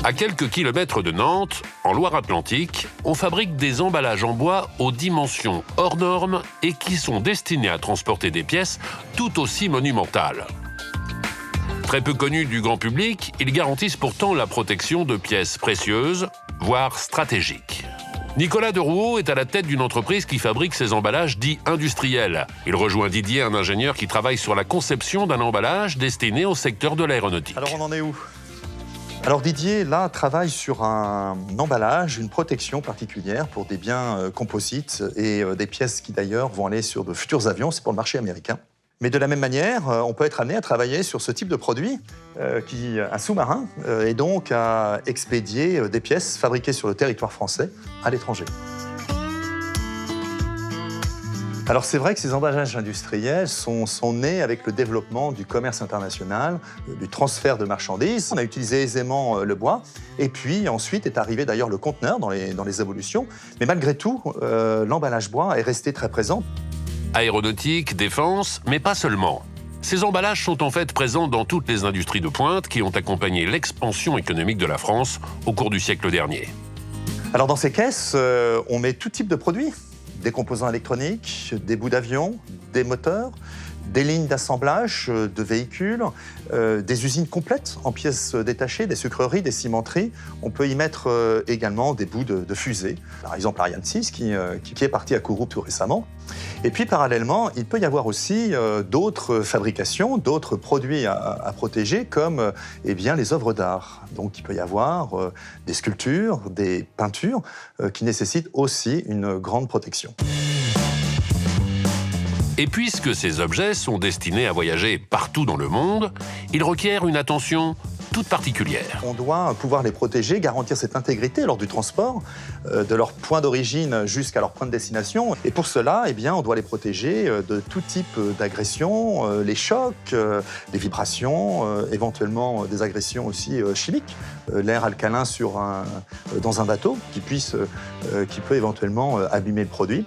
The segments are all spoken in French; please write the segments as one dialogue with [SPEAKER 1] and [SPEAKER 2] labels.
[SPEAKER 1] À quelques kilomètres de Nantes, en Loire-Atlantique, on fabrique des emballages en bois aux dimensions hors normes et qui sont destinés à transporter des pièces tout aussi monumentales. Très peu connus du grand public, ils garantissent pourtant la protection de pièces précieuses, voire stratégiques. Nicolas Derouault est à la tête d'une entreprise qui fabrique ces emballages dits industriels. Il rejoint Didier, un ingénieur qui travaille sur la conception d'un emballage destiné au secteur de l'aéronautique.
[SPEAKER 2] Alors on en est où ? Alors Didier, là, travaille sur un emballage, une protection particulière pour des biens composites et des pièces qui d'ailleurs vont aller sur de futurs avions, c'est pour le marché américain. Mais de la même manière, on peut être amené à travailler sur ce type de produit, un sous-marin, et donc à expédier des pièces fabriquées sur le territoire français à l'étranger. Alors c'est vrai que ces emballages industriels sont nés avec le développement du commerce international, du transfert de marchandises. On a utilisé aisément le bois, et puis ensuite est arrivé d'ailleurs le conteneur dans les évolutions. Mais malgré tout, l'emballage bois est resté très présent.
[SPEAKER 1] Aéronautique, défense, mais pas seulement. Ces emballages sont en fait présents dans toutes les industries de pointe qui ont accompagné l'expansion économique de la France au cours du siècle dernier.
[SPEAKER 2] Alors dans ces caisses, on met tout type de produits. Des composants électroniques, des bouts d'avion, des moteurs, des lignes d'assemblage de véhicules, des usines complètes en pièces détachées, des sucreries, des cimenteries. On peut y mettre également des bouts de fusées. Par exemple, Ariane 6 qui est parti à Kourou tout récemment. Et puis parallèlement, il peut y avoir aussi d'autres fabrications, d'autres produits à protéger comme les œuvres d'art. Donc il peut y avoir des sculptures, des peintures qui nécessitent aussi une grande protection.
[SPEAKER 1] Et puisque ces objets sont destinés à voyager partout dans le monde, ils requièrent une attention toute particulière.
[SPEAKER 2] On doit pouvoir les protéger, garantir cette intégrité lors du transport, de leur point d'origine jusqu'à leur point de destination. Et pour cela, on doit les protéger de tout type d'agressions, les chocs, les vibrations, éventuellement des agressions aussi chimiques. L'air alcalin dans un bateau qui peut éventuellement abîmer le produit.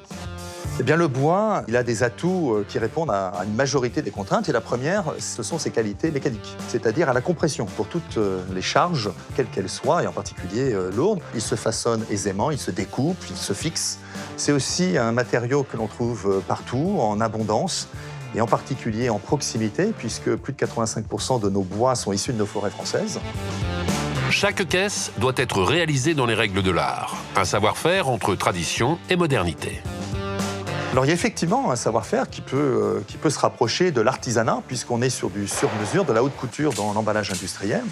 [SPEAKER 2] Le bois, il a des atouts qui répondent à une majorité des contraintes. Et la première, ce sont ses qualités mécaniques, c'est-à-dire à la compression. Pour toutes les charges, quelles qu'elles soient, et en particulier lourdes, il se façonne aisément, il se découpe, il se fixe. C'est aussi un matériau que l'on trouve partout, en abondance, et en particulier en proximité, puisque plus de 85% de nos bois sont issus de nos forêts françaises.
[SPEAKER 1] Chaque caisse doit être réalisée dans les règles de l'art. Un savoir-faire entre tradition et modernité.
[SPEAKER 2] Alors il y a effectivement un savoir-faire qui peut se rapprocher de l'artisanat, puisqu'on est sur du sur-mesure, de la haute couture dans l'emballage industriel.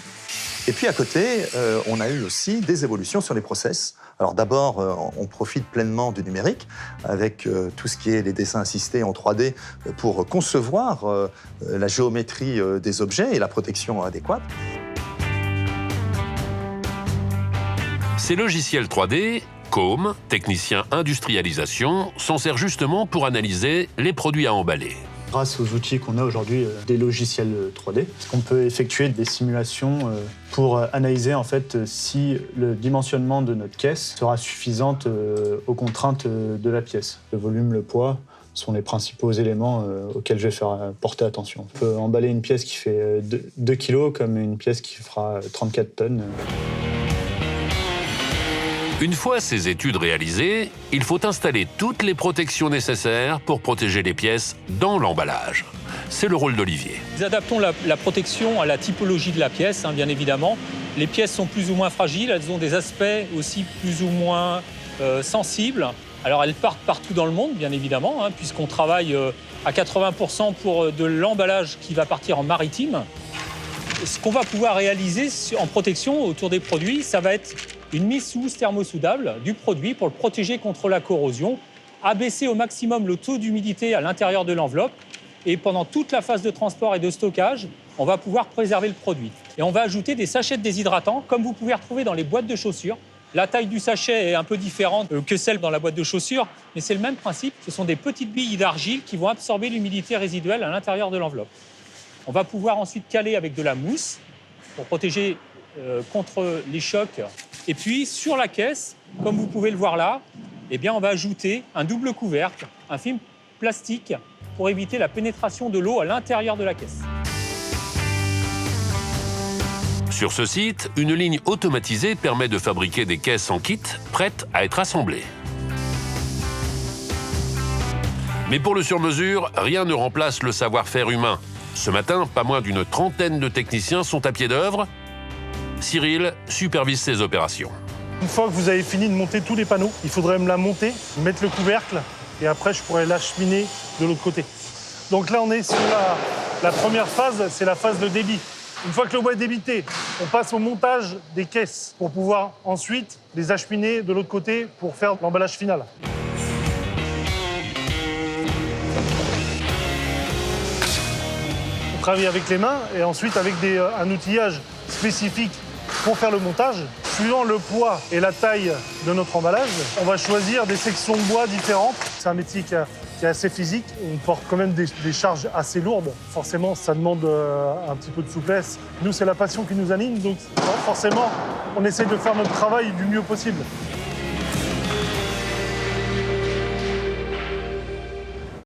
[SPEAKER 2] Et puis à côté, on a eu aussi des évolutions sur les process. Alors d'abord, on profite pleinement du numérique, avec tout ce qui est les dessins assistés en 3D pour concevoir la géométrie des objets et la protection adéquate.
[SPEAKER 1] Ces logiciels 3D, COM, technicien industrialisation, s'en sert justement pour analyser les produits à emballer.
[SPEAKER 3] Grâce aux outils qu'on a aujourd'hui, des logiciels 3D, on peut effectuer des simulations pour analyser en fait si le dimensionnement de notre caisse sera suffisante aux contraintes de la pièce. Le volume, le poids sont les principaux éléments auxquels je vais faire porter attention. On peut emballer une pièce qui fait 2 kg comme une pièce qui fera 34 tonnes.
[SPEAKER 1] Une fois ces études réalisées, il faut installer toutes les protections nécessaires pour protéger les pièces dans l'emballage. C'est le rôle d'Olivier.
[SPEAKER 4] Nous adaptons la protection à la typologie de la pièce, bien évidemment. Les pièces sont plus ou moins fragiles, elles ont des aspects aussi plus ou moins sensibles. Alors elles partent partout dans le monde, bien évidemment, puisqu'on travaille à 80% pour de l'emballage qui va partir en maritime. Ce qu'on va pouvoir réaliser en protection autour des produits, ça va être une mise sous housse thermosoudable du produit pour le protéger contre la corrosion, abaisser au maximum le taux d'humidité à l'intérieur de l'enveloppe et pendant toute la phase de transport et de stockage, on va pouvoir préserver le produit. Et on va ajouter des sachets de déshydratants comme vous pouvez retrouver dans les boîtes de chaussures. La taille du sachet est un peu différente que celle dans la boîte de chaussures, mais c'est le même principe. Ce sont des petites billes d'argile qui vont absorber l'humidité résiduelle à l'intérieur de l'enveloppe. On va pouvoir ensuite caler avec de la mousse pour protéger contre les chocs. Et puis, sur la caisse, comme vous pouvez le voir là, on va ajouter un double couvercle, un film plastique, pour éviter la pénétration de l'eau à l'intérieur de la caisse.
[SPEAKER 1] Sur ce site, une ligne automatisée permet de fabriquer des caisses en kit, prêtes à être assemblées. Mais pour le sur-mesure, rien ne remplace le savoir-faire humain. Ce matin, pas moins d'une trentaine de techniciens sont à pied d'œuvre. Cyril supervise ces opérations.
[SPEAKER 5] Une fois que vous avez fini de monter tous les panneaux, il faudrait me la monter, mettre le couvercle, et après je pourrais l'acheminer de l'autre côté. Donc là, on est sur la première phase, c'est la phase de débit. Une fois que le bois est débité, on passe au montage des caisses pour pouvoir ensuite les acheminer de l'autre côté pour faire l'emballage final. On travaille avec les mains et ensuite avec un outillage spécifique pour faire le montage. Suivant le poids et la taille de notre emballage, on va choisir des sections de bois différentes. C'est un métier qui est assez physique. On porte quand même des charges assez lourdes. Forcément, ça demande un petit peu de souplesse. Nous, c'est la passion qui nous anime, donc forcément, on essaye de faire notre travail du mieux possible.